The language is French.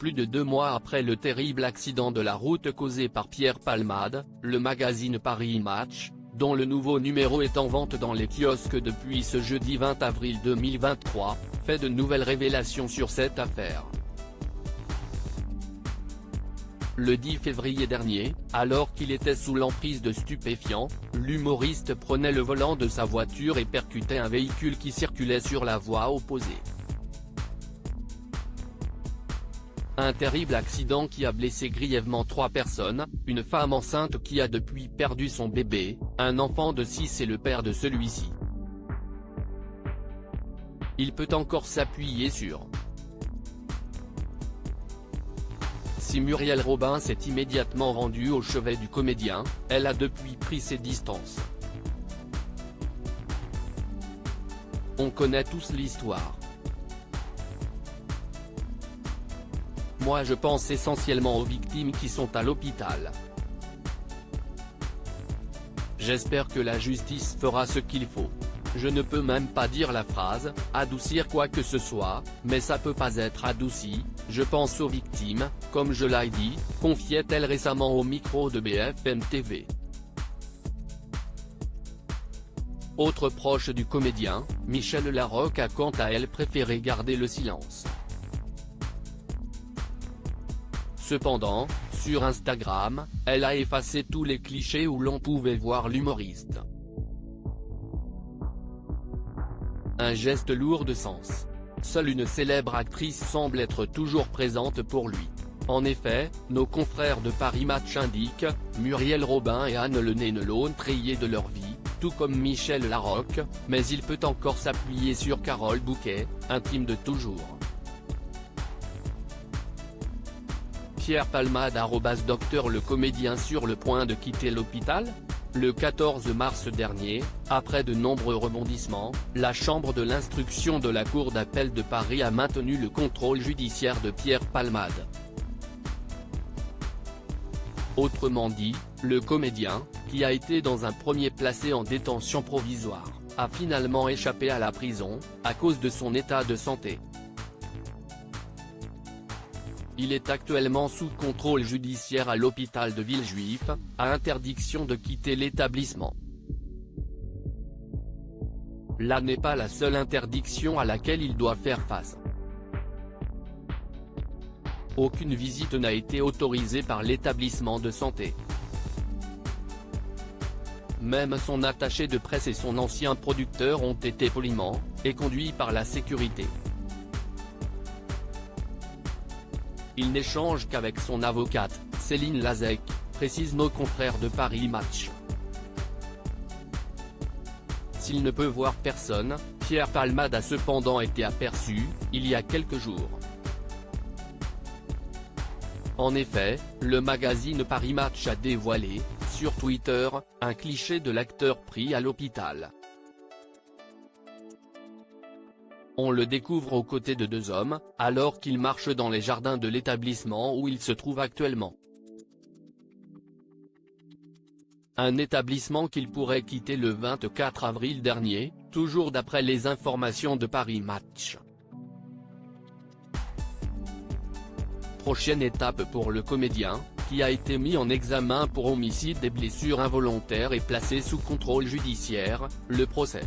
plus de 2 mois après le terrible accident de la route causé par Pierre Palmade, le magazine Paris Match, dont le nouveau numéro est en vente dans les kiosques depuis ce jeudi 20 avril 2023, fait de nouvelles révélations sur cette affaire. Le 10 février dernier, alors qu'il était sous l'emprise de stupéfiants, l'humoriste prenait le volant de sa voiture et percutait un véhicule qui circulait sur la voie opposée. Un terrible accident qui a blessé grièvement 3 personnes, une femme enceinte qui a depuis perdu son bébé, un enfant de 6 et le père de celui-ci. Il peut encore s'appuyer sur. Si Muriel Robin s'est immédiatement rendue au chevet du comédien, elle a depuis pris ses distances. On connaît tous l'histoire. Moi je pense essentiellement aux victimes qui sont à l'hôpital. J'espère que la justice fera ce qu'il faut. Je ne peux même pas dire la phrase « adoucir quoi que ce soit », mais ça peut pas être adouci, je pense aux victimes, comme je l'ai dit, confiait-elle récemment au micro de BFM TV. Autre proche du comédien, Michel Larocque a quant à elle préféré garder le silence. Cependant, sur Instagram, elle a effacé tous les clichés où l'on pouvait voir l'humoriste. Un geste lourd de sens. Seule une célèbre actrice semble être toujours présente pour lui. En effet, nos confrères de Paris Match indiquent, Muriel Robin et Anne Lenné ne l'ont trayé de leur vie, tout comme Michel Larocque, mais il peut encore s'appuyer sur Carole Bouquet, intime de toujours. Pierre Palmade @Docteur le comédien sur le point de quitter l'hôpital ? Le 14 mars dernier, après de nombreux rebondissements, la chambre de l'instruction de la Cour d'appel de Paris a maintenu le contrôle judiciaire de Pierre Palmade. Autrement dit, le comédien, qui a été dans un premier placé en détention provisoire, a finalement échappé à la prison, à cause de son état de santé. Il est actuellement sous contrôle judiciaire à l'hôpital de Villejuif, à interdiction de quitter l'établissement. Là n'est pas la seule interdiction à laquelle il doit faire face. Aucune visite n'a été autorisée par l'établissement de santé. Même son attaché de presse et son ancien producteur ont été poliment, éconduits par la sécurité. Il n'échange qu'avec son avocate, Céline Lazec, précisent nos confrères de Paris Match. S'il ne peut voir personne, Pierre Palmade a cependant été aperçu, il y a quelques jours. En effet, le magazine Paris Match a dévoilé, sur Twitter, un cliché de l'acteur pris à l'hôpital. On le découvre aux côtés de 2 hommes, alors qu'il marche dans les jardins de l'établissement où il se trouve actuellement. Un établissement qu'il pourrait quitter le 24 avril dernier, toujours d'après les informations de Paris Match. Prochaine étape pour le comédien, qui a été mis en examen pour homicide et blessures involontaires et placé sous contrôle judiciaire, le procès.